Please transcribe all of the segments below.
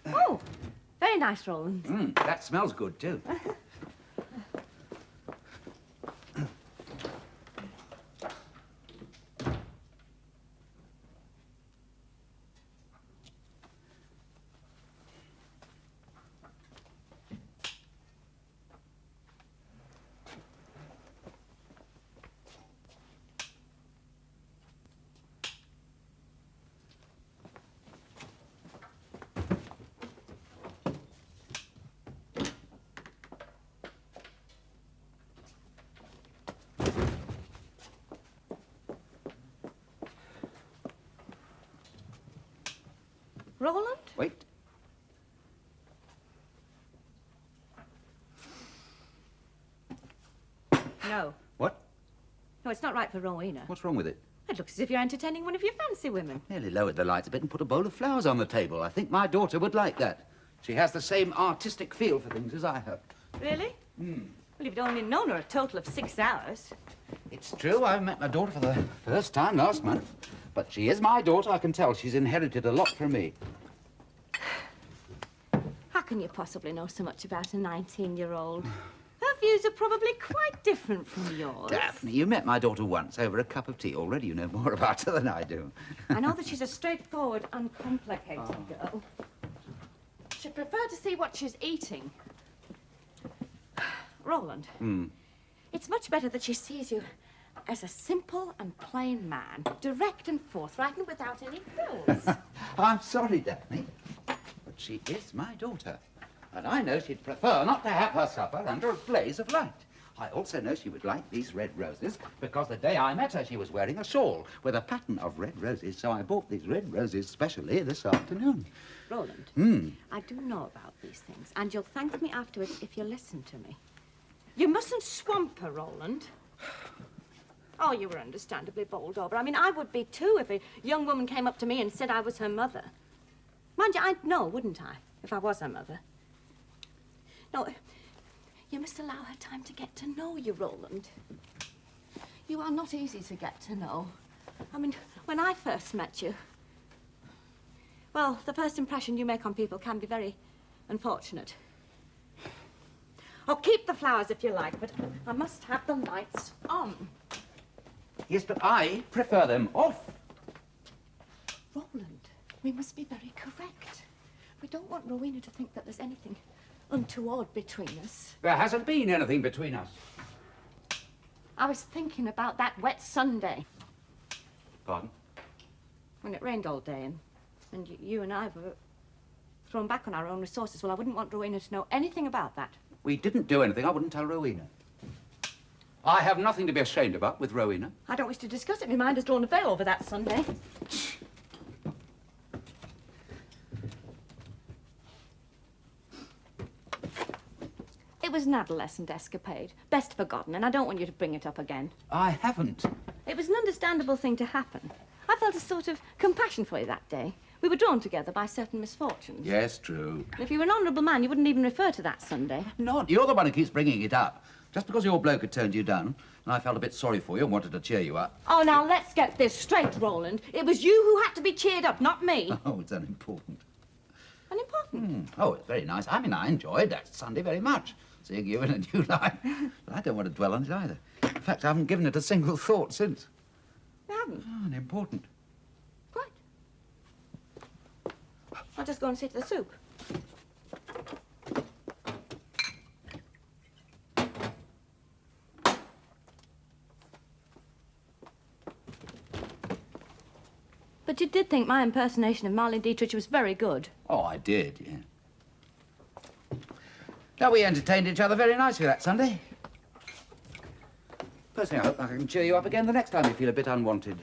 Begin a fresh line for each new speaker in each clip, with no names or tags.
Oh, very nice, Roland.
That smells good, too.
Roland?
Wait.
No.
What?
No, it's not right for Rowena.
What's wrong with it?
It looks as if you're entertaining one of your fancy women.
Nearly lowered the lights a bit and put a bowl of flowers on the table. I think my daughter would like that. She has the same artistic feel for things as I have.
Really? Well, you've only known her a total of 6 hours.
It's true, I met my daughter for the first time last month. But she is my daughter, I can tell. She's inherited a lot from me.
How can you possibly know so much about a 19-year-old? Her views are probably quite different from yours.
Daphne, you met my daughter once over a cup of tea. Already you know more about her than I do.
I know that she's a straightforward, uncomplicated girl. She'd prefer to see what she's eating. Roland, it's much better that she sees you as a simple and plain man, direct and forthright and without any frills.
I'm sorry, Daphne, but she is my daughter. And I know she'd prefer not to have her supper under a blaze of light. I also know she would like these red roses because the day I met her, she was wearing a shawl with a pattern of red roses, so I bought these red roses specially this afternoon.
Roland, I do know about these things, and you'll thank me afterwards if you listen to me. You mustn't swamp her, Roland. Oh, you were understandably bowled over. I mean, I would be too if a young woman came up to me and said I was her mother. Mind you, I'd know, wouldn't I, if I was her mother? No, you must allow her time to get to know you, Roland. You are not easy to get to know. I mean, when I first met you, well, the first impression you make on people can be very unfortunate. Oh, keep the flowers if you like, but I must have the lights on.
Yes, but I prefer them off.
Roland, we must be very correct. We don't want Rowena to think that there's anything untoward between us.
There hasn't been anything between us.
I was thinking about that wet Sunday.
Pardon?
When it rained all day and you and I were thrown back on our own resources. Well, I wouldn't want Rowena to know anything about that.
We didn't do anything. I wouldn't tell Rowena. I have nothing to be ashamed about with Rowena.
I don't wish to discuss it. My mind has drawn a veil over that Sunday. It was an adolescent escapade, best forgotten, and I don't want you to bring it up again.
I haven't.
It was an understandable thing to happen. I felt a sort of compassion for you that day. We were drawn together by certain misfortunes.
Yes, true.
And if you were an honourable man, you wouldn't even refer to that Sunday.
Not. You're the one who keeps bringing it up. Just because your bloke had turned you down, and I felt a bit sorry for you and wanted to cheer you up.
Oh, now, let's get this straight, Roland. It was you who had to be cheered up, not me.
Oh, it's unimportant.
Unimportant?
Oh, it's very nice. I mean, I enjoyed that Sunday very much, seeing you in a new light. But I don't want to dwell on it either. In fact, I haven't given it a single thought since.
You haven't?
Oh, unimportant.
Quite. I'll just go and see to the soup. But you did think my impersonation of Marlene Dietrich was very good.
Oh, I did, yeah. Now, we entertained each other very nicely that Sunday. Personally, I hope I can cheer you up again the next time you feel a bit unwanted.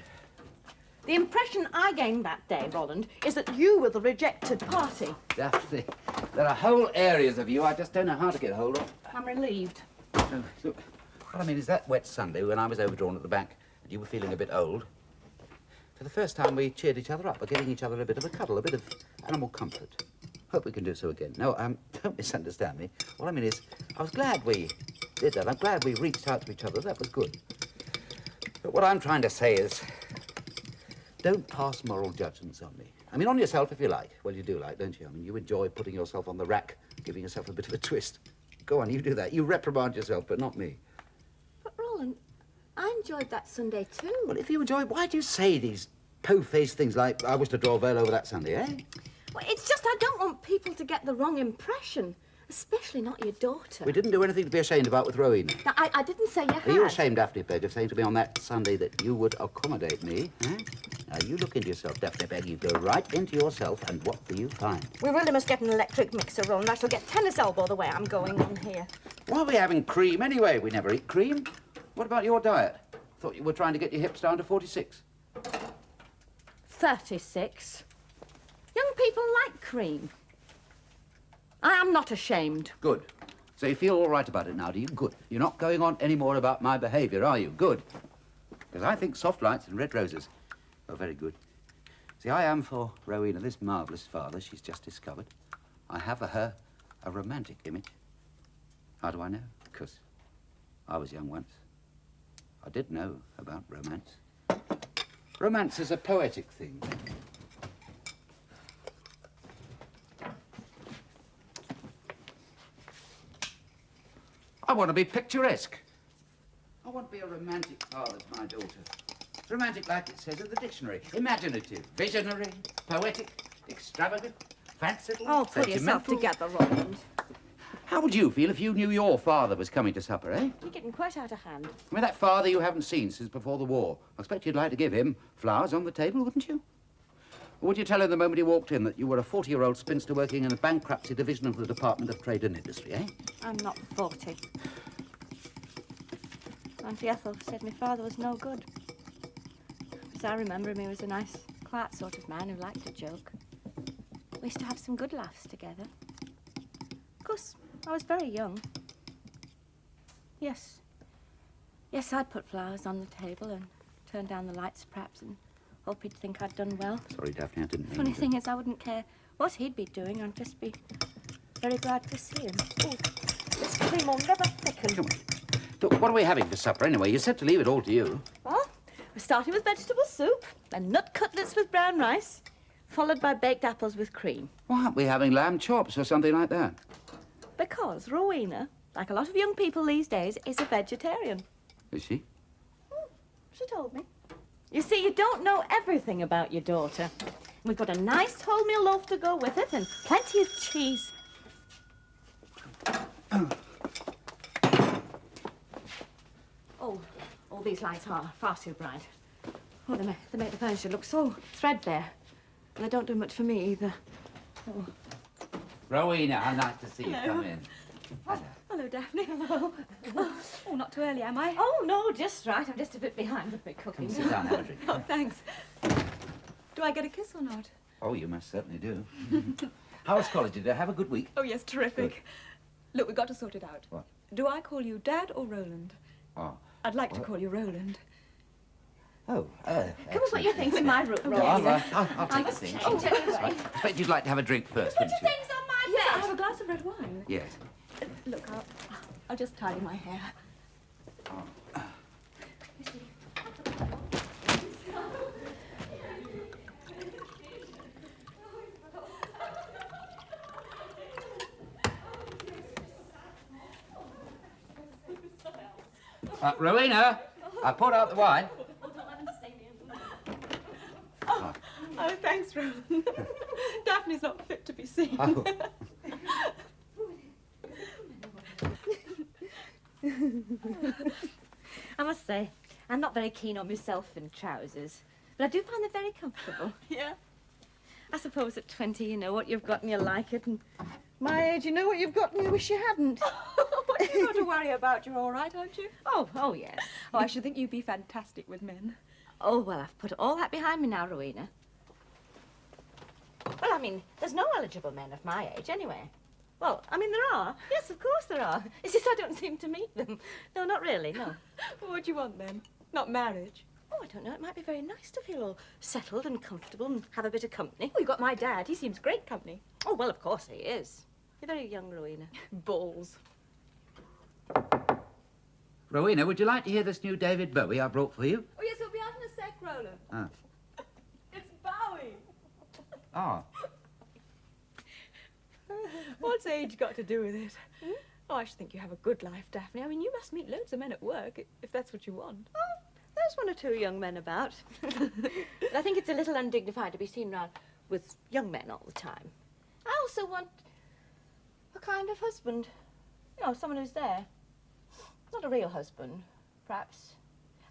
The impression I gained that day, Roland, is that you were the rejected party.
Daphne, there are whole areas of you I just don't know how to get hold of.
I'm relieved.
Oh, look, what I mean is that wet Sunday when I was overdrawn at the back and you were feeling a bit old, for the first time we cheered each other up by giving each other a bit of a cuddle, a bit of animal comfort. Hope we can do so again. No, don't misunderstand me. What I mean is, I was glad we did that. I'm glad we reached out to each other. That was good. But what I'm trying to say is, don't pass moral judgments on me. I mean, on yourself if you like. Well, you do like, don't you? I mean, you enjoy putting yourself on the rack, giving yourself a bit of a twist. Go on, you do that. You reprimand yourself, but not me.
But, Roland, I enjoyed that Sunday too.
Well, if you enjoy, why do you say these po-faced things like, I was to draw a veil over that Sunday, eh?
Well, it's just I don't want people to get the wrong impression, especially not your daughter.
We didn't do anything to be ashamed about with Rowena.
Now, I didn't say you had.
Are you ashamed, Daphne Pegg, of saying to me on that Sunday that you would accommodate me, eh? Now, you look into yourself, Daphne Pegg. You go right into yourself, and what do you find?
We really must get an electric mixer, Roland. I shall get tennis elbow the way I'm going on here.
Why are we having cream anyway? We never eat cream. What about your diet? Thought you were trying to get your hips down to 46.
36. Young people like cream. I am not ashamed.
Good. So you feel all right about it now, do you? Good. You're not going on any more about my behaviour, are you? Good. Because I think soft lights and red roses are very good. See, I am for Rowena, this marvellous father she's just discovered. I have for her a romantic image. How do I know? Because I was young once. I did know about romance. Romance is a poetic thing. I want to be picturesque. I want to be a romantic father to my daughter. Romantic like it says in the dictionary. Imaginative, visionary, poetic, extravagant, fanciful,
Oh, put yourself together, Roland.
How would you feel if you knew your father was coming to supper, eh?
You're getting quite out of hand.
I mean, that father you haven't seen since before the war. I expect you'd like to give him flowers on the table, wouldn't you? Or would you tell him the moment he walked in that you were a 40-year-old spinster working in a bankruptcy division of the Department of Trade and Industry, eh?
I'm not 40. Auntie Ethel said my father was no good. As I remember him, he was a nice, quiet sort of man who liked a joke. We used to have some good laughs together. Of course, I was very young. Yes. Yes, I'd put flowers on the table and turn down the lights, perhaps, and hope he'd think I'd done well.
Sorry, Daphne, I didn't mean
Funny
to.
thing is, I wouldn't care what he'd be doing. I'd just be very glad to see him. Oh, this cream will never thicken.
Come on. Look, what are we having for supper, anyway? You said to leave it all to you.
Well, we're starting with vegetable soup and nut cutlets with brown rice, followed by baked apples with cream.
Why aren't we having lamb chops or something like that?
Because Rowena, like a lot of young people these days, is a vegetarian.
Is she?
She told me. You see, you don't know everything about your daughter. We've got a nice wholemeal loaf to go with it and plenty of cheese. Oh, these lights are far too bright. Oh, they make the furniture look so threadbare. And they don't do much for me either. Oh.
Rowena, how nice to see you.
Hello.
Come in. Hello.
Hello, Daphne. Hello. Oh, not too early, am I? Oh, no, just right. I'm just a bit behind with my cooking.
Come sit down, have a drink.
Oh, thanks. Do I get a kiss or not?
Oh, you most certainly do. How was college? Did you have a good week?
Oh, yes, terrific.
Good.
Look, we've got to sort it out.
What?
Do I call you Dad or Roland?
Oh.
I'd like to call you Roland.
Oh,
Come and put your things in my room,
No,
Rowena.
I'll take the things.
Oh,
That's right. I expect you'd like to have a drink first,
Put
wouldn't
your
you?
things on my
Yes, I
bed.
have a glass of red wine.
Yes.
Look, I'll just tidy my hair.
Rowena, I poured out the wine.
Oh, thanks, Roland. Daphne's not fit to be seen.
Oh.
I must say, I'm not very keen on myself in trousers, but I do find them very comfortable.
Yeah?
I suppose at 20 you know what you've got and you like it, and my age you know what you've got and you wish you hadn't.
What you got to worry about? You're all right, aren't you?
Oh, yes.
Oh, I should think you'd be fantastic with men.
Oh, well, I've put all that behind me now, Rowena. Well, I mean, there's no eligible men of my age, anyway. Well, I mean, there are. Yes, of course there are. It's just I don't seem to meet them. No, not really, no.
What do you want, then? Not marriage?
Oh, I don't know. It might be very nice to feel all settled and comfortable and have a bit of company.
Oh, you got my dad. He seems great company.
Oh, well, of course he is. You're very young, Rowena.
Balls.
Rowena, would you like to hear this new David Bowie I brought for you?
Oh, yes, it'll be out in a sec, Roland.
Ah. Ah.
What's age got to do with it? Oh, I should think you have a good life, Daphne. I mean, you must meet loads of men at work, if that's what you want.
Oh, there's one or two young men about. But I think it's a little undignified to be seen around with young men all the time. I also want a kind of husband. You know, someone who's there. Not a real husband, perhaps.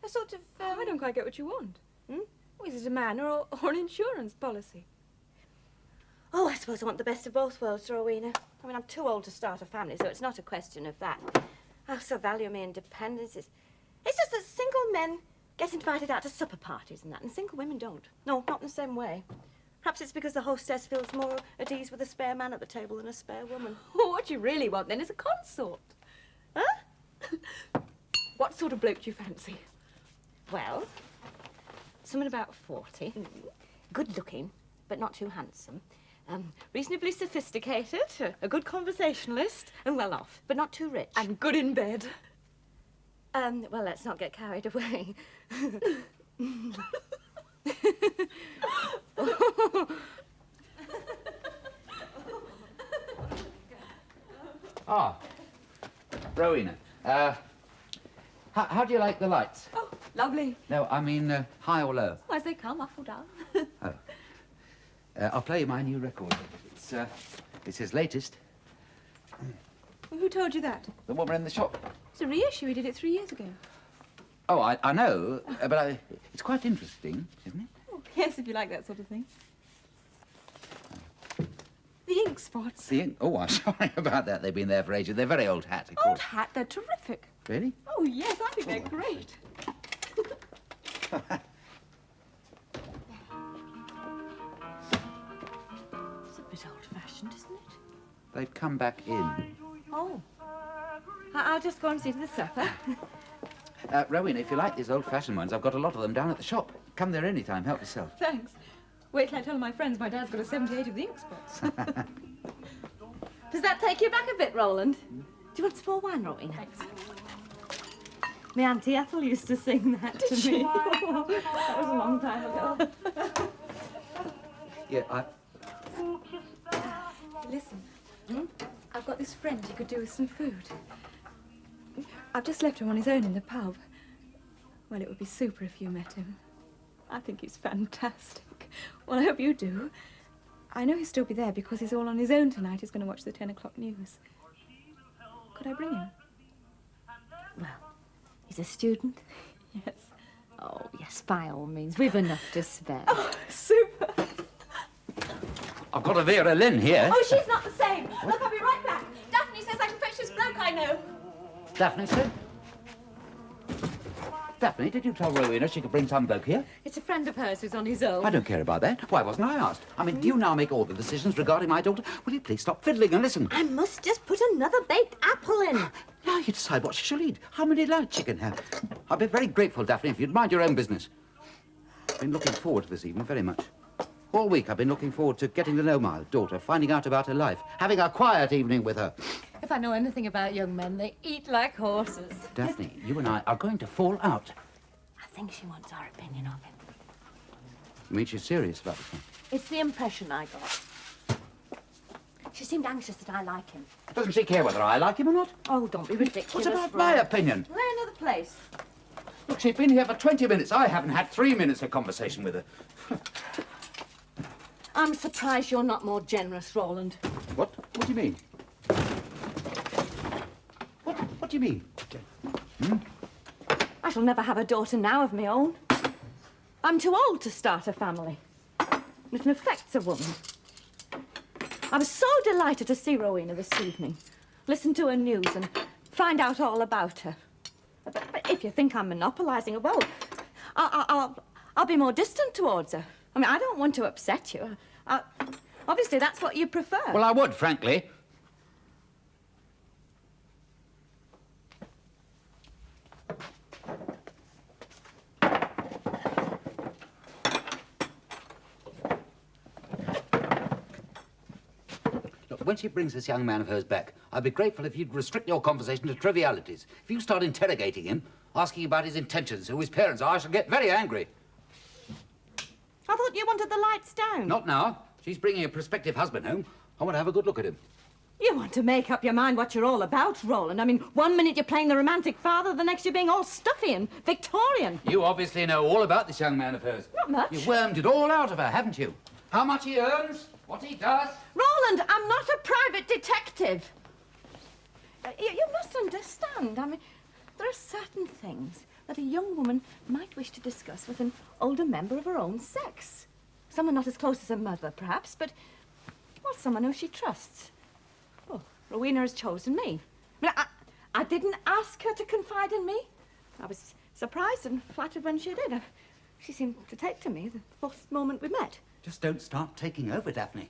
A sort of,
I don't quite get what you want.
Hmm?
Oh, is it a man or an insurance policy?
Oh, I suppose I want the best of both worlds, Rowena. I mean, I'm too old to start a family, so it's not a question of that. I also value my independence. It's just that single men get invited out to supper parties and that, and single women don't. No, not in the same way. Perhaps it's because the hostess feels more at ease with a spare man at the table than a spare woman.
Oh, what you really want, then, is a consort.
Huh?
What sort of bloke do you fancy?
Well, someone about 40, good looking, but not too handsome. Reasonably sophisticated, a good conversationalist, and well off, but not too rich.
And good in bed.
Well, let's not get carried away.
Ah, Rowena, how do you like the lights?
Oh, lovely.
No, I mean high or low?
Oh, as they come, up or down.
Oh. I'll play you my new record. It's his latest.
Who told you that?
The woman in the shop.
It's a reissue. He did it 3 years ago.
Oh, I know, but it's quite interesting, isn't it?
Oh, yes, if you like that sort of thing. The ink spots.
The ink? Oh, I'm sorry about that. They've been there for ages. They're very old hat, of course.
Old hat, they're terrific.
Really?
Oh, yes, I think they're great.
It's a bit old-fashioned, isn't it?
They've come back in.
Oh. I'll just go and see to the supper.
Rowena, if you like these old-fashioned ones, I've got a lot of them down at the shop. Come there any time. Help yourself.
Thanks. Wait till I tell my friends my dad's got a 78 of the ink spots.
Does that take you back a bit, Roland? Do you want some more wine, Rowena?
Thanks.
My Auntie Ethel used to sing that to me. That was a long time ago.
Yeah,
Listen, I've got this friend who could do with some food. I've just left him on his own in the pub. Well, it would be super if you met him. I think he's fantastic. Well, I hope you do. I know he'll still be there because he's all on his own tonight. He's going to watch the 10 o'clock news. Could I bring him?
Well, he's a student?
Yes.
Oh, yes, by all means. We've enough to spare.
Oh, super.
I've got a Vera Lynn here.
Oh, she's not the same. Look, I'll be right back. Daphne says I can fetch this bloke I know.
Daphne said? Daphne, did you tell Rowena she could bring some bloke here?
It's a friend of hers who's on his own.
I don't care about that. Why wasn't I asked? I mean, do you now make all the decisions regarding my daughter? Will you please stop fiddling and listen?
I must just put another baked apple in.
Now you decide what she shall eat, how many lights she can have. I'd be very grateful, Daphne, if you'd mind your own business. I've been looking forward to this evening very much. All week I've been looking forward to getting to know my daughter, finding out about her life, having a quiet evening with her.
If I know anything about young men, they eat like horses.
Daphne, you and I are going to fall out.
I think she wants our opinion of him.
You mean she's serious about this one?
It's the impression I got. She seemed anxious that I like him.
Doesn't she care whether I like him or not?
Oh, don't be ridiculous.
What about my opinion?
Learn another place.
Look, she's been here for 20 minutes. I haven't had 3 minutes of conversation with her.
I'm surprised you're not more generous, Roland.
What? What do you mean? What do you mean?
I shall never have a daughter now of my own. I'm too old to start a family. It affects a woman. I was so delighted to see Rowena this evening, listen to her news and find out all about her. But if you think I'm monopolising her, well, I'll be more distant towards her. I mean, I don't want to upset you. Obviously, that's what you prefer.
Well, I would, frankly. Look, when she brings this young man of hers back, I'd be grateful if you'd restrict your conversation to trivialities. If you start interrogating him, asking about his intentions, who his parents are, I shall get very angry.
I thought you wanted the lights down.
Not now. She's bringing a prospective husband home. I want to have a good look at him.
You want to make up your mind what you're all about, Roland. I mean, one minute you're playing the romantic father, the next you're being all stuffy and Victorian.
You obviously know all about this young man of hers.
Not much.
You've wormed it all out of her, haven't you? How much he earns, what he does.
Roland, I'm not a private detective. You must understand. I mean, there are certain things that a young woman might wish to discuss with an older member of her own sex. Someone not as close as her mother, perhaps, but, well, someone who she trusts. Oh, Rowena has chosen me. I mean, I didn't ask her to confide in me. I was surprised and flattered when she did. She seemed to take to me the first moment we met.
Just don't start taking over, Daphne.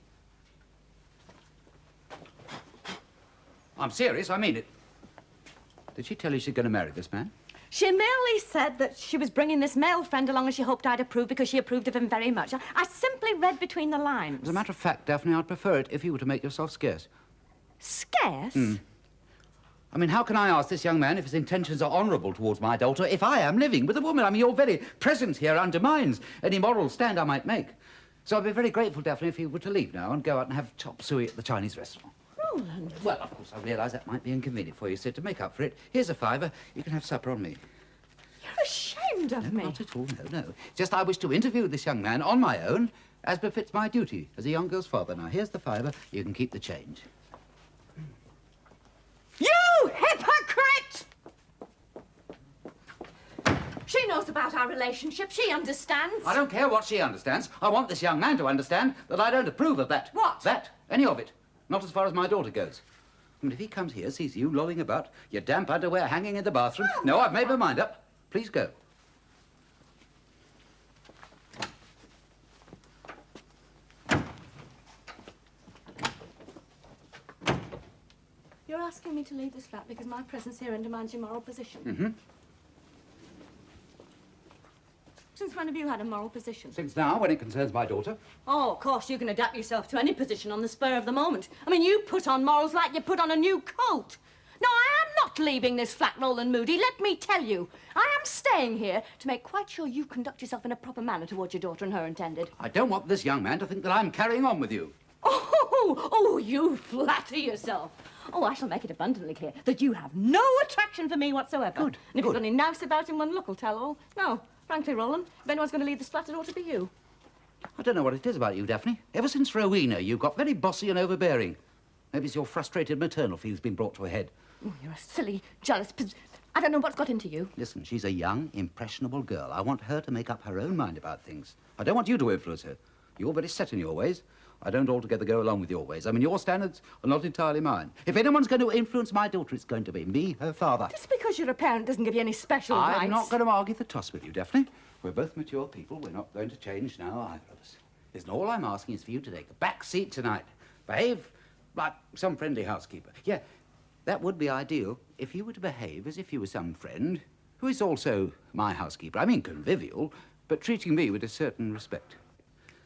I'm serious, I mean it. Did she tell you she's going to marry this man?
She merely said that she was bringing this male friend along and she hoped I'd approve because she approved of him very much. I simply read between the lines.
As a matter of fact, Daphne, I'd prefer it if you were to make yourself scarce.
Scarce?
I mean, how can I ask this young man if his intentions are honourable towards my daughter if I am living with a woman? I mean, your very presence here undermines any moral stand I might make. So I'd be very grateful, Daphne, if you were to leave now and go out and have chop suey at the Chinese restaurant.
Roland.
Well, of course, I realise that might be inconvenient for you, so to make up for it, here's a £5. You can have supper on me.
You're ashamed of me.
Not at all, no. Just I wish to interview this young man on my own, as befits my duty as a young girl's father. Now, here's the £5. You can keep the change.
You hypocrite! She knows about our relationship. She understands.
I don't care what she understands. I want this young man to understand that I don't approve of that.
What?
That. Any of it. Not as far as my daughter goes. I mean, if he comes here, sees you lolling about, your damp underwear hanging in the bathroom...
Oh,
no, I've made my mind up. Please go.
You're asking me to leave this flat because my presence here undermines your moral position?
Mm-hmm.
Since when have you had a moral position?
Since now, when it concerns my daughter.
Oh, of course, you can adapt yourself to any position on the spur of the moment. I mean, you put on morals like you put on a new coat. No, I am not leaving this flat, Roland Moody, let me tell you. I am staying here to make quite sure you conduct yourself in a proper manner towards your daughter and her intended.
I don't want this young man to think that I'm carrying on with you.
Oh, you flatter yourself. Oh, I shall make it abundantly clear that you have no attraction for me whatsoever.
Good,
And if you've got any nous about him, one look will tell all. No, frankly, Roland, if anyone's going to leave this flat, it ought to be you.
I don't know what it is about you, Daphne. Ever since Rowena, you've got very bossy and overbearing. Maybe it's your frustrated maternal feelings been brought to a head.
Oh, you're a silly, jealous... I don't know what's got into you.
Listen, she's a young, impressionable girl. I want her to make up her own mind about things. I don't want you to influence her. You're very set in your ways. I don't altogether go along with your ways. I mean, your standards are not entirely mine. If anyone's going to influence my daughter, it's going to be me, her father.
Just because you're a parent doesn't give you any special rights.
I'm not going to argue the toss with you, Daphne. We're both mature people. We're not going to change now, either of us. Listen, all I'm asking is for you to take a back seat tonight. Behave like some friendly housekeeper. Yeah, that would be ideal if you were to behave as if you were some friend who is also my housekeeper. I mean convivial, but treating me with a certain respect.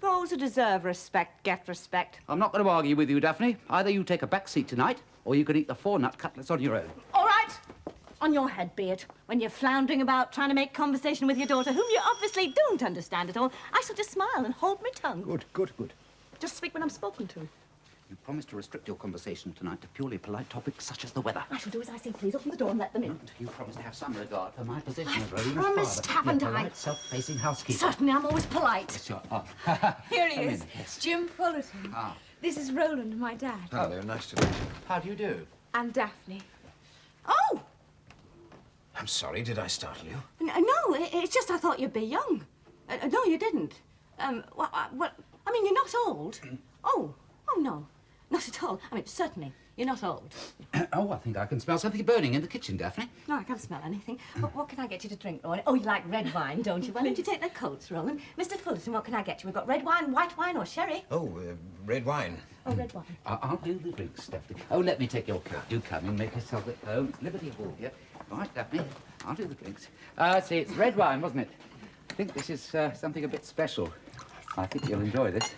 Those who deserve respect get respect.
I'm not going to argue with you, Daphne. Either you take a back seat tonight, or you can eat the 4-nut cutlets on your own.
All right. On your head be it. When you're floundering about trying to make conversation with your daughter, whom you obviously don't understand at all, I shall just smile and hold my tongue.
Good.
Just speak when I'm spoken to.
You promised to restrict your conversation tonight to purely polite topics such as the weather.
I shall do as I say. Please open the door and let them in.
And you promised to have some regard for my position as Rowena's
promised,
father.
haven't
You're a
I?
polite, self-facing housekeeper.
Certainly, I'm always polite.
Yes, you are.
Here he
Come
is,
in, yes.
Jim Fullerton.
Ah.
This is Roland, my dad.
Hello, nice to meet you.
How do you do?
And Daphne.
Oh!
I'm sorry, did I startle you?
No, it's just I thought you'd be young. No, you didn't. Well, I mean, you're not old. Oh, no. Not at all. I mean, certainly, you're not old.
Oh, I think I can smell something burning in the kitchen, Daphne.
No, I can't smell anything. What can I get you to drink, Roland? Oh, you like red wine, don't you? Why don't you take the coats, Roland? Mr. Fullerton, what can I get you? We've got red wine, white wine, or sherry.
Oh, red wine.
Oh, red wine.
I'll do the drinks, Daphne. Oh, let me take your coat. Do come in, make yourself at home. It's Liberty Hall here. Right, Daphne, I'll do the drinks. See, it's red wine, wasn't it? I think this is something a bit special. I think you'll enjoy this.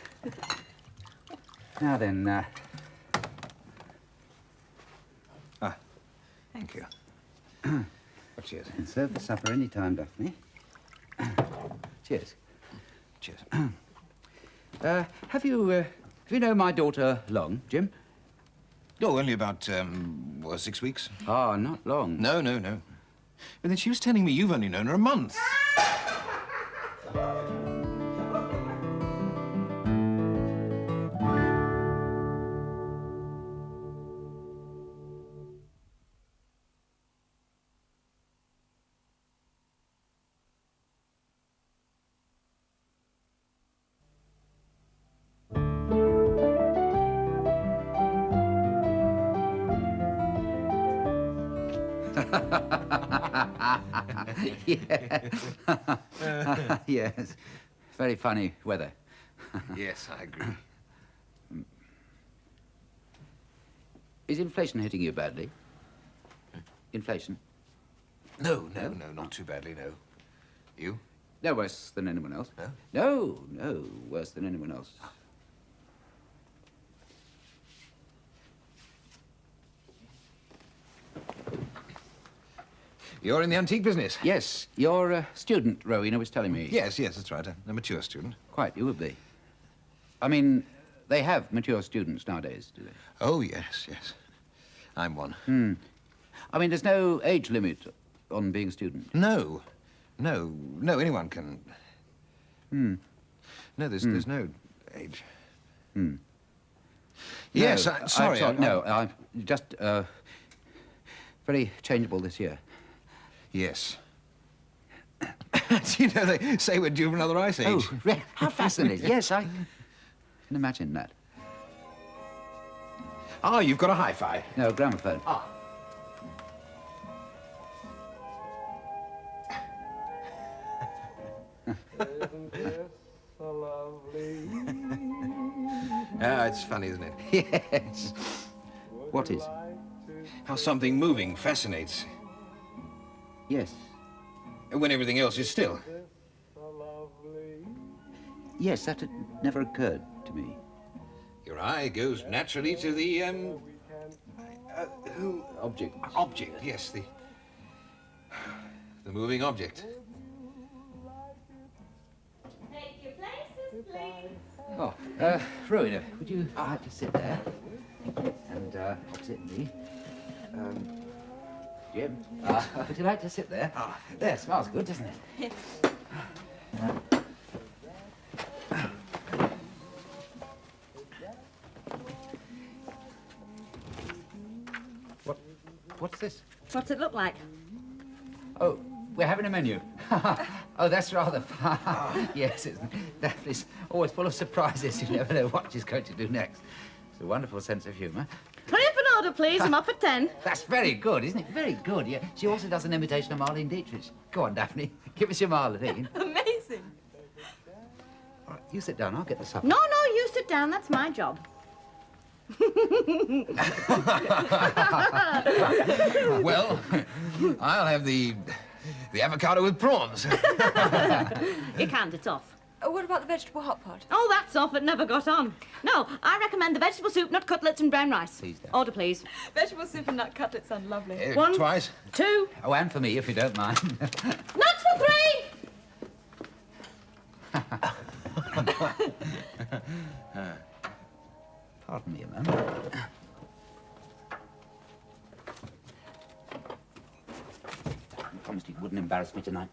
Now then,
Thank you. Well, cheers.
and serve the supper any time, Daphne. Cheers.
Cheers.
Have you known my daughter long, Jim?
Oh, only about, 6 weeks.
Ah, not long.
No. But then she was telling me you've only known her a month.
Yeah. Yes. Very funny weather.
Yes, I agree.
Is inflation hitting you badly? Inflation?
No, not too badly, no. You?
No worse than anyone else.
No?
No, worse than anyone else.
You're in the antique business?
Yes, you're a student, Rowena was telling me.
Yes, that's right. A mature student.
Quite, you would be. I mean, they have mature students nowadays, do they?
Oh, yes. I'm one.
I mean, there's no age limit on being a student.
No, anyone can... No, there's no age. Yes,
No,
sorry.
I'm just very changeable this year.
Yes. Do you know they say we're due for another ice age?
Oh, how fascinating. Yes, I can imagine that.
Oh, you've got a hi-fi.
No, gramophone.
Isn't this so lovely?
It's funny, isn't it?
Yes. What is?
How something moving fascinates
Yes.
when everything else is still.
So lovely.
Yes, that had never occurred to me.
Your eye goes naturally to the,
Object.
object, yes, the moving object.
Take your places, please.
Oh, Rowena, would you like to sit there? And opposite me. Jim, would you like to sit there? There, smells good, doesn't it? What's this?
What's it look like?
Oh, we're having a menu. Oh, that's rather fun. Yes, Daphne's always full of surprises. You never know what she's going to do next. It's a wonderful sense of humour.
Hurry up an order, please. I'm up at 10.
That's very good, isn't it? Very good, yeah. She also does an imitation of Marlene Dietrich. Go on, Daphne. Give us your Marlene.
Amazing.
All right, you sit down. I'll get the supper.
No, you sit down. That's my job.
Well, I'll have the avocado with prawns.
You can't. It's off.
What about the vegetable hot pot?
Oh, that's off. It never got on. No, I recommend the vegetable soup, nut cutlets and brown rice.
Please, Dad.
Order, please.
Vegetable soup and nut cutlets sound lovely.
One.
Twice.
2.
Oh, and for me, if you don't mind.
Nuts for 3.
Pardon me a moment. You promised you wouldn't embarrass me tonight.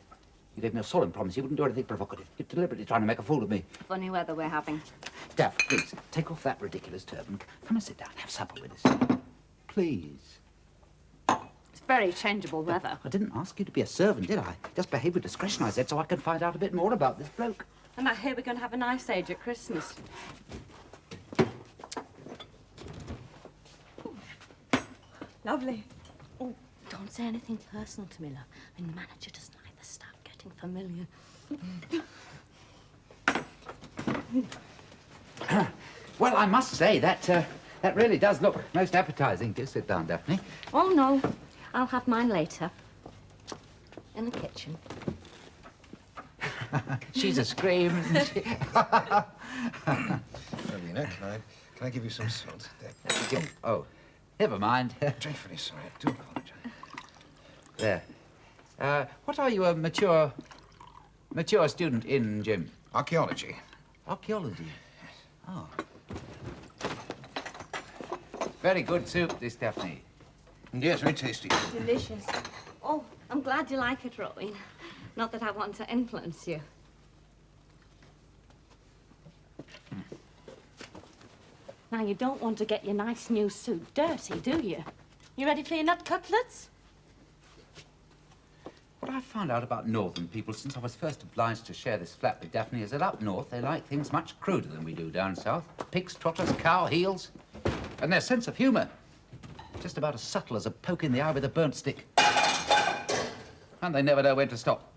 You gave me a solemn promise you wouldn't do anything provocative. You're deliberately trying to make a fool of me.
Funny weather we're having.
Daff, please, take off that ridiculous turban. Come and sit down and have supper with us. Please.
It's very changeable weather.
I didn't ask you to be a servant, did I? Just behave with discretion, I said, so I can find out a bit more about this bloke.
And I hear we're going to have an ice age at Christmas.
Lovely.
Oh, don't say anything personal to me, love. I mean, the manager doesn't like the staff getting familiar.
Well, I must say that really does look most appetizing. Do sit down, Daphne.
Oh, no. I'll have mine later. In the kitchen.
She's a scream.
Rowena, can I give you some salt? There.
Oh, never mind.
Dreadfully sorry. I do apologize.
There. What are you, a mature student in, Jim?
Archaeology.
Archaeology. Oh. Very good soup, this, Daphne.
Yes, very tasty.
Delicious. Oh, I'm glad you like it, Rowena. Not that I want to influence you. Now, you don't want to get your nice new suit dirty, do you? You ready for your nut cutlets?
What I've found out about northern people since I was first obliged to share this flat with Daphne is that up north they like things much cruder than we do down south. Pigs, trotters, cow heels. And their sense of humour. Just about as subtle as a poke in the eye with a burnt stick. And they never know when to stop.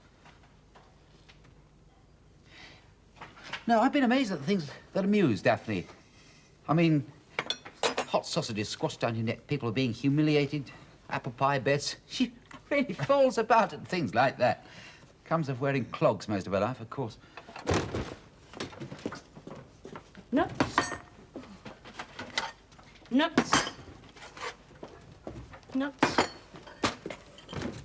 No, I've been amazed at the things that amuse Daphne. I mean, hot sausages squashed down your neck, people being humiliated, apple pie beds. She really falls about at things like that. Comes of wearing clogs most of her life, of course.
Nuts. Nuts. Nuts.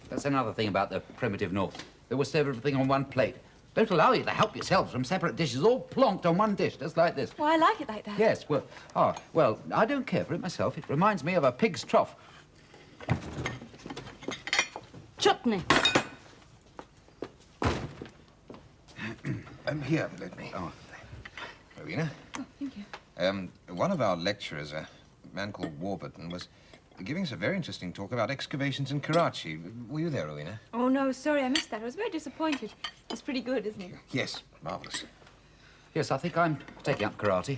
That's another thing about the primitive North. They will serve everything on one plate. Don't allow you to help yourselves from separate dishes, all plonked on one dish, just like this.
Well, I like it like that.
Yes, well, I don't care for it myself. It reminds me of a pig's trough.
Chutney.
Here, let me.
Oh.
Rowena?
Oh, thank you.
One of our lecturers, a man called Warburton, was giving us a very interesting talk about excavations in Karachi. Were you there, Rowena?
Oh, no, sorry, I missed that. I was very disappointed. It's pretty good, isn't it?
Yes, marvellous.
Yes, I think I'm taking up karate.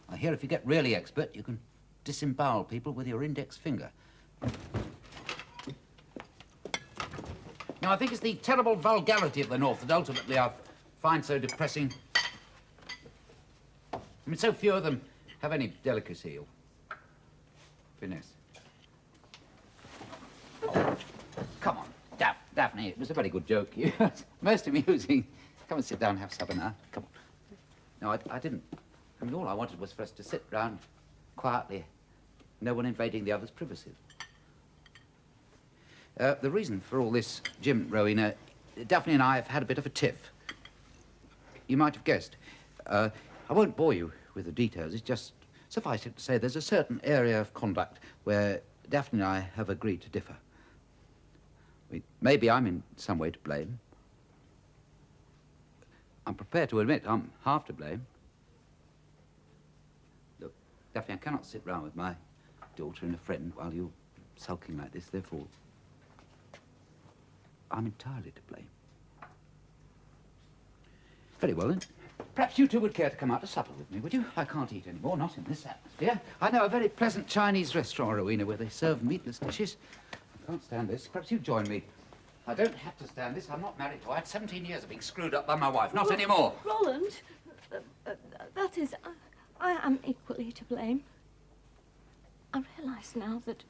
I hear if you get really expert, you can disembowel people with your index finger. Now, I think it's the terrible vulgarity of the North that ultimately I find so depressing. I mean, so few of them have any delicacy or finesse. Oh, come on, Daphne, it was a very good joke. Most amusing. Come and sit down and have supper now. Come on. No, I didn't. I mean, all I wanted was for us to sit round quietly, no one invading the other's privacy. The reason for all this, Jim, Rowena, Daphne and I have had a bit of a tiff. You might have guessed. I won't bore you with the details. It's just suffice it to say there's a certain area of conduct where Daphne and I have agreed to differ. Maybe I'm in some way to blame. I'm prepared to admit I'm half to blame. Look, Daphne, I cannot sit round with my daughter and a friend while you're sulking like this, therefore I'm entirely to blame. Very well, then. Perhaps you two would care to come out to supper with me, would you? I can't eat any more, not in this atmosphere. I know a very pleasant Chinese restaurant, Rowena, where they serve meatless dishes. I can't stand this. Perhaps you join me. I don't have to stand this. I'm not married to her. I had 17 years of being screwed up by my wife. Not anymore.
Roland, that is, I am equally to blame. I realise now that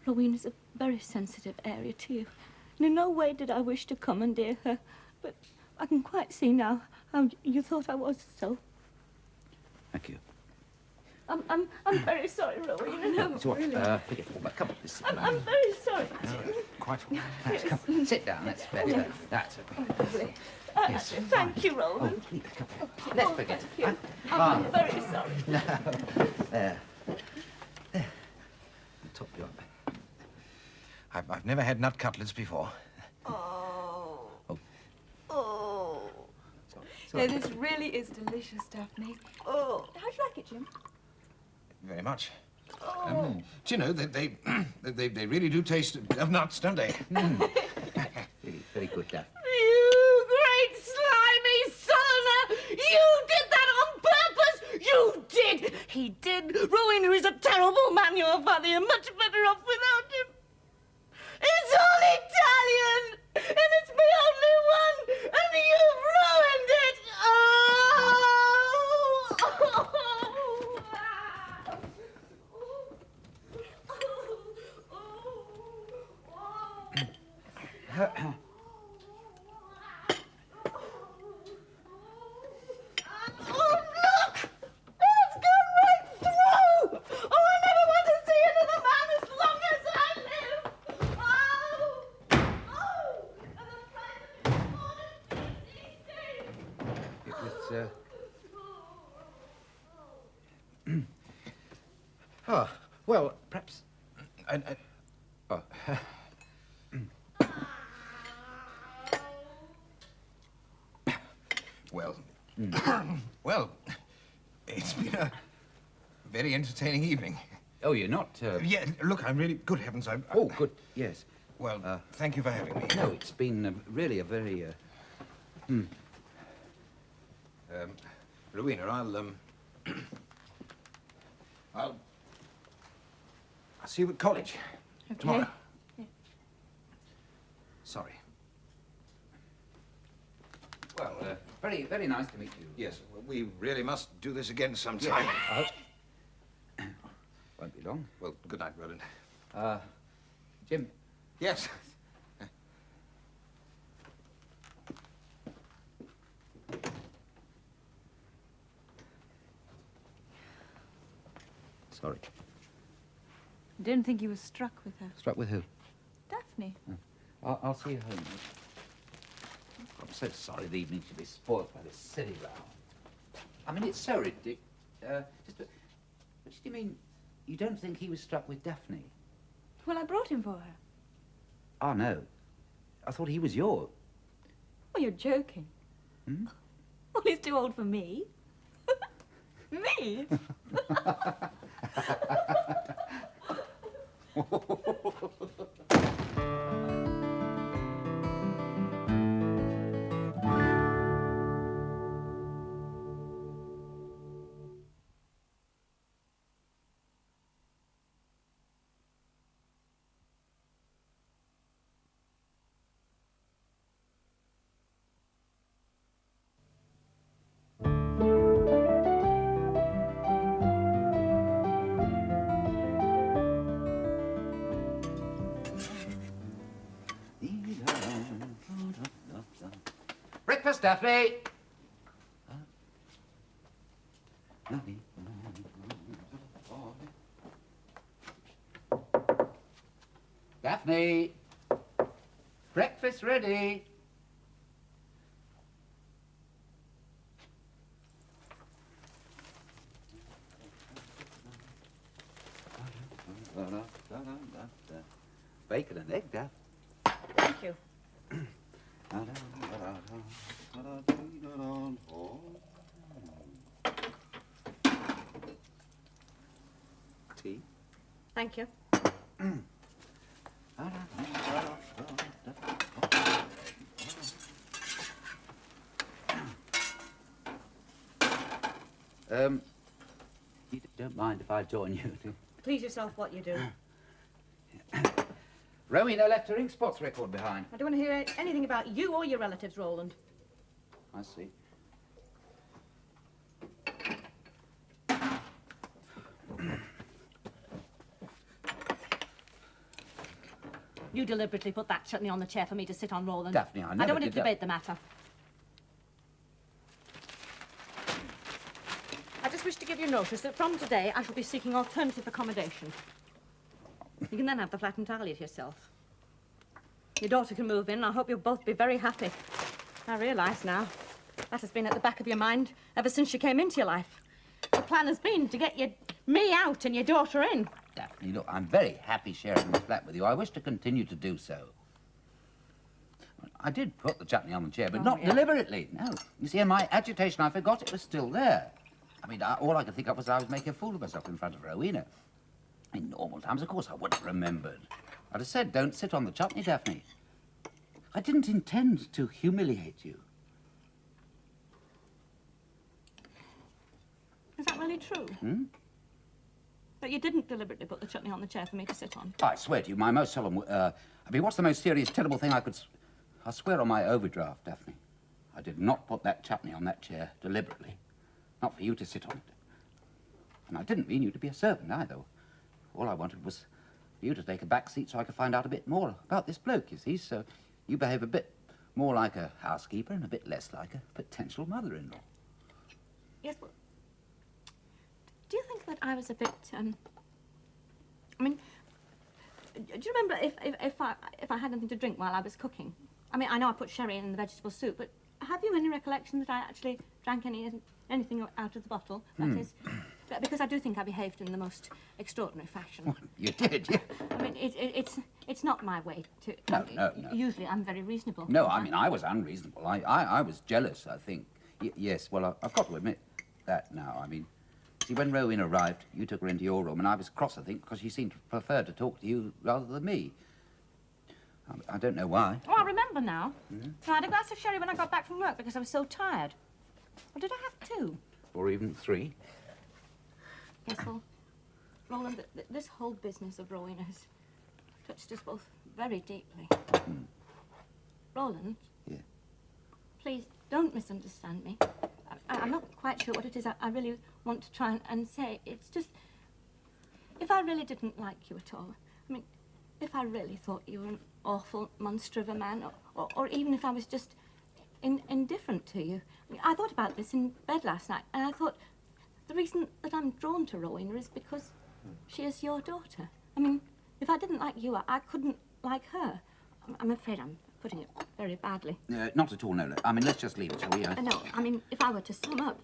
Rowena's a very sensitive area to you. And in no way did I wish to commandeer her, but I can quite see now how you thought I was so.
Thank you.
I'm very sorry, Rowena. No,
So what?
really.
Forget all that. Come on, this.
I'm very sorry.
Quite all right.
That's, come on, sit down. That's better.
Yes.
That's okay.
Lovely.
Yes.
Thank you,
Oh,
Roland.
please, come on. Let's forget it.
Thank you.
Ah.
I'm very sorry.
No. There. There. Top you up.
I've never had nut cutlets before.
Oh.
Oh.
Oh.
Sorry.
No, this really is delicious, Daphne. Oh. How'd you like it, Jim?
Very much.
Oh.
Do you know, they really do taste of nuts, don't they?
Really, very good, Daphne.
You great slimy southerner! You did that on purpose! You did! He did! Rowena is a terrible man, your father. You're much better off without him. It's all Italian! And it's my only one! And you've ruined it! Oh, look! That's gone right through! Oh, I never want to see another man as long as I live! Oh! Oh! And the private morning these days!
It was Oh, well, perhaps... Oh.
Well, well, it's been a very entertaining evening.
Oh, you're not...
Yeah, look, I'm really... Good heavens, I'm...
Oh, good, yes.
Well, thank you for having me.
No, it's been really a very...
Rowena, I'll see you at college tomorrow.
Yeah.
Sorry. Well, very, very nice to meet you.
Yes, well, we really must do this again sometime.
Yeah. Won't be long.
Well, good night, Roland.
Jim.
Yes.
Sorry.
I didn't think he was struck with her.
Struck with who?
Daphne.
I'll see you home. I'm so sorry the evening should be spoiled by this silly row. I mean, it's so ridiculous. What do you mean you don't think he was struck with Daphne?
Well, I brought him for her.
Oh, no. I thought he was yours.
Oh, you're joking.
Hmm?
Well, he's too old for me. Me?
Breakfast, Daphne! Daphne! Breakfast ready! Bacon and egg, Daph.
Thank you.
Tea.
Thank you. You don't mind if I join you? Please yourself what you do.
Rowena left her ink spots record behind.
I don't want to hear anything about you or your relatives, Roland.
I see.
You deliberately put that chutney on the chair for me to sit on, Roland.
Daphne, I never
don't want to
did that.
debate the matter. I just wish to give you notice that from today I shall be seeking alternative accommodation. You can then have the flat entirely to yourself. Your daughter can move in, and I hope you'll both be very happy. I realise now that has been at the back of your mind ever since she came into your life. The plan has been to get me out and your daughter in.
Daphne, look, I'm very happy sharing this flat with you. I wish to continue to do so. I did put the chutney on the chair, but not deliberately, no. You see, in my agitation, I forgot it was still there. I mean, all I could think of was I was making a fool of myself in front of Rowena. In normal times, of course, I would have remembered. I'd have said, don't sit on the chutney, Daphne. I didn't intend to humiliate you.
Is that really true?
Hmm?
That you didn't deliberately put the chutney on the chair for me to sit on?
I swear to you, my most solemn... I mean, what's the most serious, terrible thing I could... I swear on my overdraft, Daphne. I did not put that chutney on that chair deliberately. Not for you to sit on it. And I didn't mean you to be a servant, either. All I wanted was for you to take a back seat so I could find out a bit more about this bloke, you see, so you behave a bit more like a housekeeper and a bit less like a potential mother-in-law.
Yes, well, do you think that I was a bit, I mean, do you remember if I had anything to drink while I was cooking? I mean, I know I put sherry in the vegetable soup, but have you any recollection that I actually drank anything out of the bottle? That is... because I do think I behaved in the most extraordinary fashion.
Well, you did, yeah.
I mean, it's not my way to...
No.
Usually I'm very reasonable.
No, I mean, I was unreasonable. I was jealous, I think. Yes, well, I've got to admit that now. I mean, see, when Rowena arrived, you took her into your room, and I was cross, I think, because she seemed to prefer to talk to you rather than me. I don't know why.
Oh, I remember now. So I had a glass of sherry when I got back from work because I was so tired. Or did I have 2?
Or even 3.
Yes, well, Roland, this whole business of Rowena has touched us both very deeply. Roland?
Yeah.
Please, don't misunderstand me. I'm not quite sure what it is I really want to try and say. It's just, if I really didn't like you at all, I mean, if I really thought you were an awful monster of a man, or even if I was just indifferent to you. I mean, I thought about this in bed last night, and I thought the reason that I'm drawn to Rowena is because she is your daughter. I mean, if I didn't like you, I couldn't like her. I'm afraid I'm putting it very badly.
Not at all, no. I mean, let's just leave it, shall we?
No, I mean, if I were to sum up,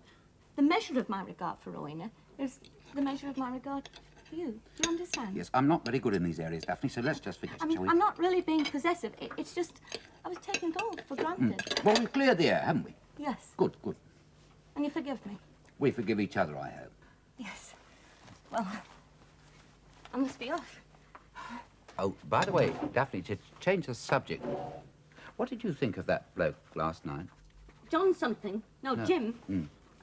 the measure of my regard for Rowena is the measure of my regard for you. Do you understand?
Yes, I'm not very good in these areas, Daphne, so let's just forget it, shall we?
I'm not really being possessive. It's just, I was taking it all for granted.
Well, we've cleared the air, haven't we?
Yes.
Good.
And you forgive me?
We forgive each other, I hope.
Yes. Well, I must be off.
Oh, by the way, Daphne, to change the subject, what did you think of that bloke last night?
John something. No, Jim.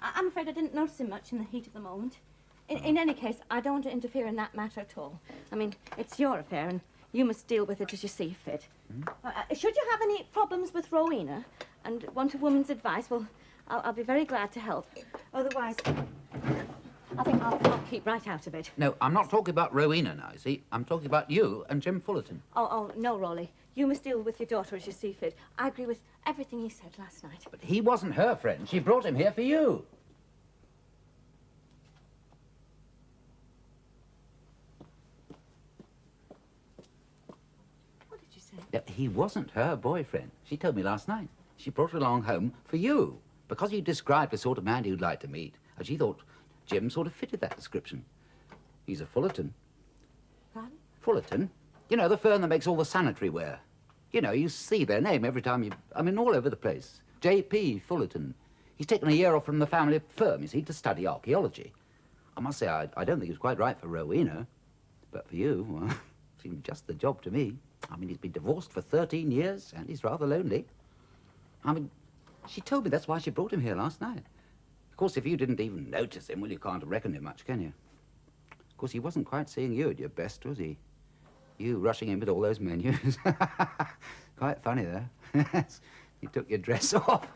I'm afraid I didn't notice him much in the heat of the moment. In any case, I don't want to interfere in that matter at all. I mean, it's your affair, and you must deal with it as you see fit. Should you have any problems with Rowena and want a woman's advice, well, I'll be very glad to help. Otherwise, I think I'll keep right out of it.
No, I'm not talking about Rowena now, you see. I'm talking about you and Jim Fullerton.
Oh, no, Rolly. You must deal with your daughter as you see fit. I agree with everything he said last night.
But he wasn't her friend. She brought him here for you.
What did you say?
He wasn't her boyfriend. She told me last night. She brought him along home for you, because you described the sort of man you'd like to meet, and she thought Jim sort of fitted that description. He's a Fullerton.
Pardon?
Fullerton? You know, the firm that makes all the sanitary ware. You know, you see their name every time you... I mean, all over the place. J.P. Fullerton. He's taken a year off from the family firm, you see, to study archaeology. I must say, I don't think he was quite right for Rowena. But for you, well, seemed just the job to me. I mean, he's been divorced for 13 years, and he's rather lonely. I mean, she told me that's why she brought him here last night. Of course, if you didn't even notice him, well, you can't reckon him much, can you? Of course, he wasn't quite seeing you at your best, was he? You rushing in with all those menus. Quite funny, though. You took your dress off.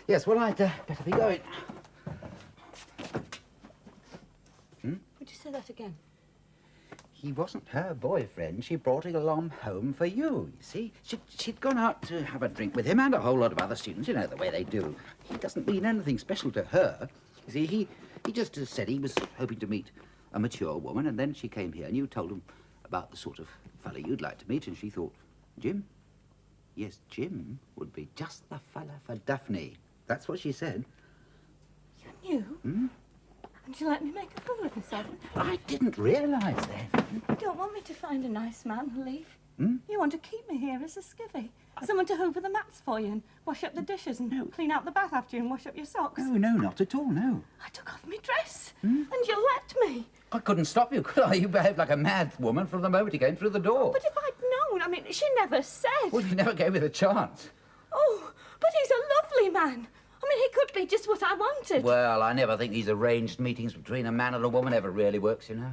Yes, well, I'd better be going.
Would you say that again?
He wasn't her boyfriend. She brought him along home for you see. She'd gone out to have a drink with him and a whole lot of other students, you know, the way they do. He doesn't mean anything special to her. You see, he just said he was hoping to meet a mature woman, and then she came here and you told him about the sort of fellow you'd like to meet, and she thought, Jim? Yes, Jim would be just the fella for Daphne. That's what she said.
You knew? And you let me make a fool of myself?
I didn't realise then.
You don't want me to find a nice man and leave? You want to keep me here as a skivvy? Someone to hoover the mats for you and wash up the dishes and clean out the bath after you and wash up your socks?
No, not at all, no.
I took off my dress and you let me.
I couldn't stop you, could I? You behaved like a mad woman from the moment he came through the door.
But if I'd known, I mean, she never said.
Well, you never gave me the chance.
Oh, but he's a lovely man. I mean, he could be just what I wanted.
Well, I never think these arranged meetings between a man and a woman ever really works, you know.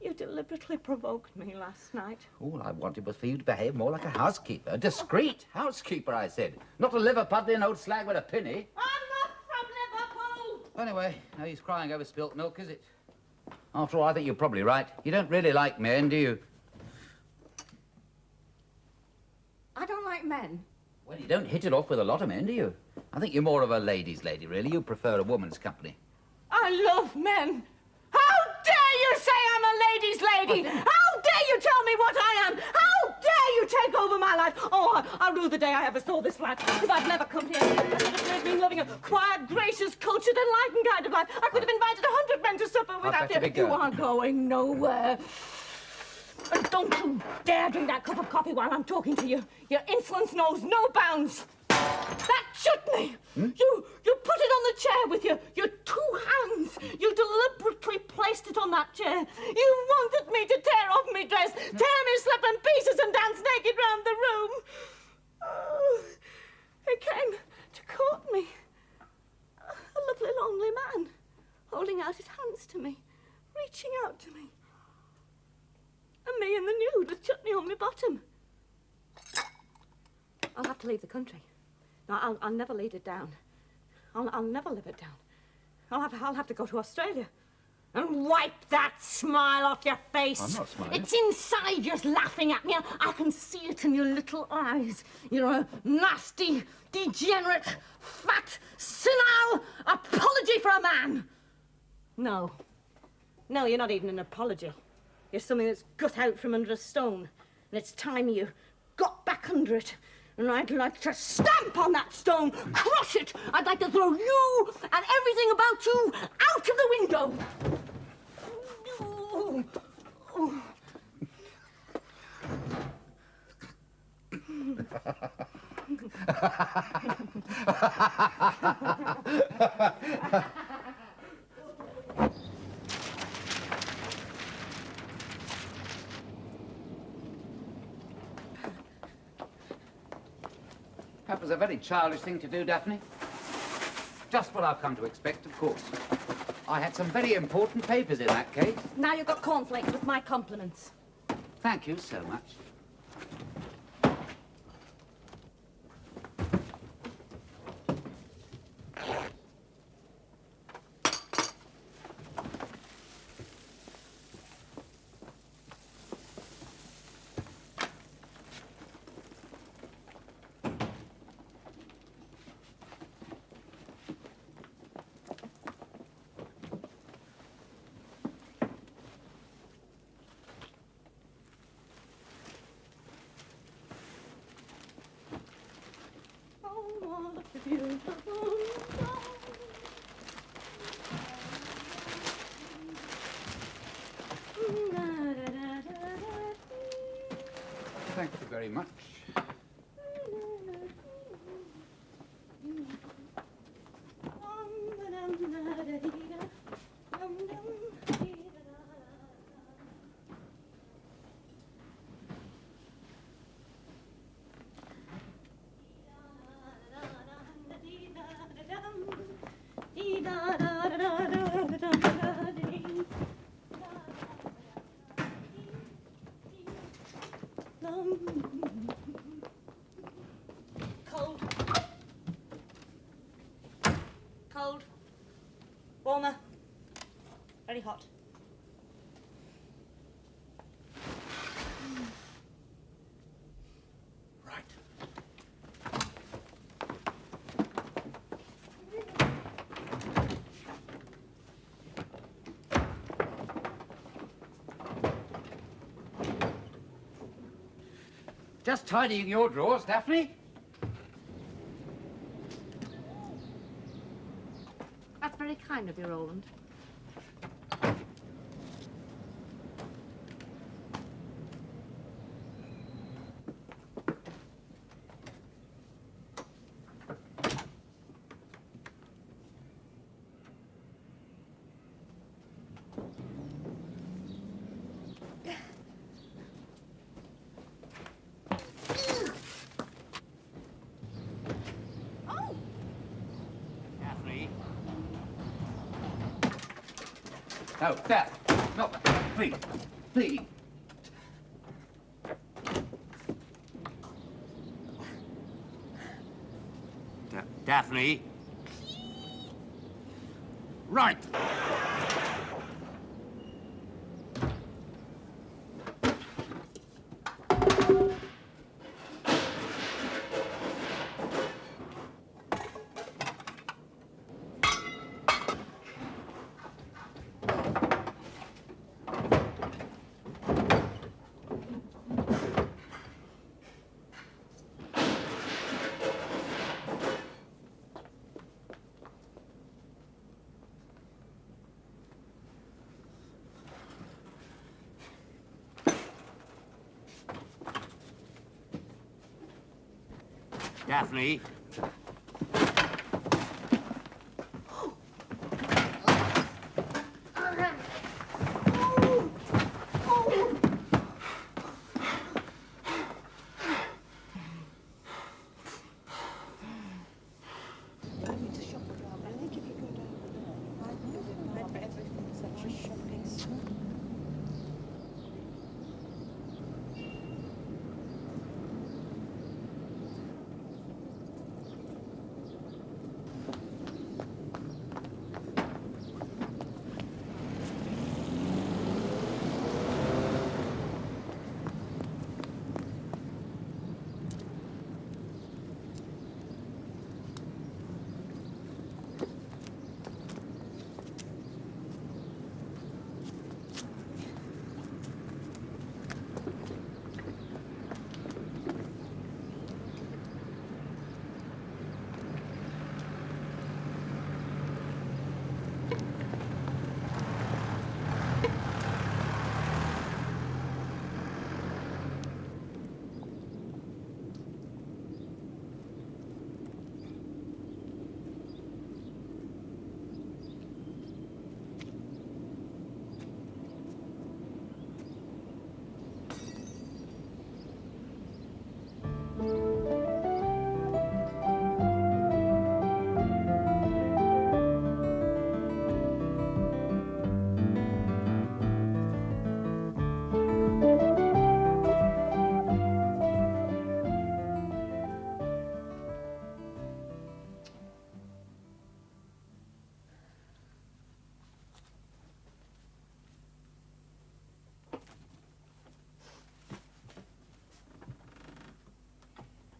You deliberately provoked me last night.
All I wanted was for you to behave more like a housekeeper. A discreet housekeeper, I said. Not a liver-puddling old slag with a pinny.
I'm not from Liverpool!
Anyway, no use crying over spilt milk, is it? After all, I think you're probably right. You don't really like men, do you?
I don't like men.
Well, you don't hit it off with a lot of men, do you? I think you're more of a ladies' lady, really. You prefer a woman's company.
I love men. How dare you say I'm a ladies' lady? How dare you tell me what I am? How dare you take over my life? Oh, I rue the day I ever saw this flat. If I'd never come here, I should have been living a quiet, gracious, cultured, enlightened kind of life. I could have invited 100 men to supper without you. You aren't going nowhere. And don't you dare drink that cup of coffee while I'm talking to you. Your insolence knows no bounds. That chutney! You put it on the chair with your 2 hands. You deliberately placed it on that chair. You wanted me to tear off my dress, tear me slip in pieces and dance naked round the room. Oh, he came to court me. A lovely, lonely man, holding out his hands to me, reaching out to me. And me in the nude with chutney on my bottom. I'll have to leave the country. No, I'll never lead it down. I'll never live it down. I'll have to go to Australia. And wipe that smile off your face.
I'm not smiling.
It's inside you're laughing at me. I can see it in your little eyes. You're a nasty, degenerate, fat, senile apology for a man. No. No, you're not even an apology. You're something that's got out from under a stone. And it's time you got back under it. And I'd like to stamp on that stone, crush it. I'd like to throw you and everything about you out of the window.
That was a very childish thing to do, Daphne. Just what I've come to expect, of course. I had some very important papers in that case.
Now you've got cornflakes with my compliments.
Thank you so much. Thank you very much.
Cold. Cold. Warmer. Very hot.
Right. Just tidying your drawers, Daphne.
That's very kind of you, Roland.
Daphne. No, that. No, please. Please. Daphne. Right.
Daphne.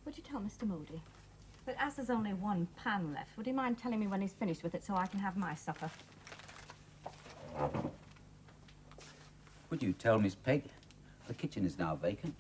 Would you tell Mr. Moody that as there's only one pan left, would he mind telling me when he's finished with it so I can have my supper?
Would you tell Miss Pegg the kitchen is now vacant?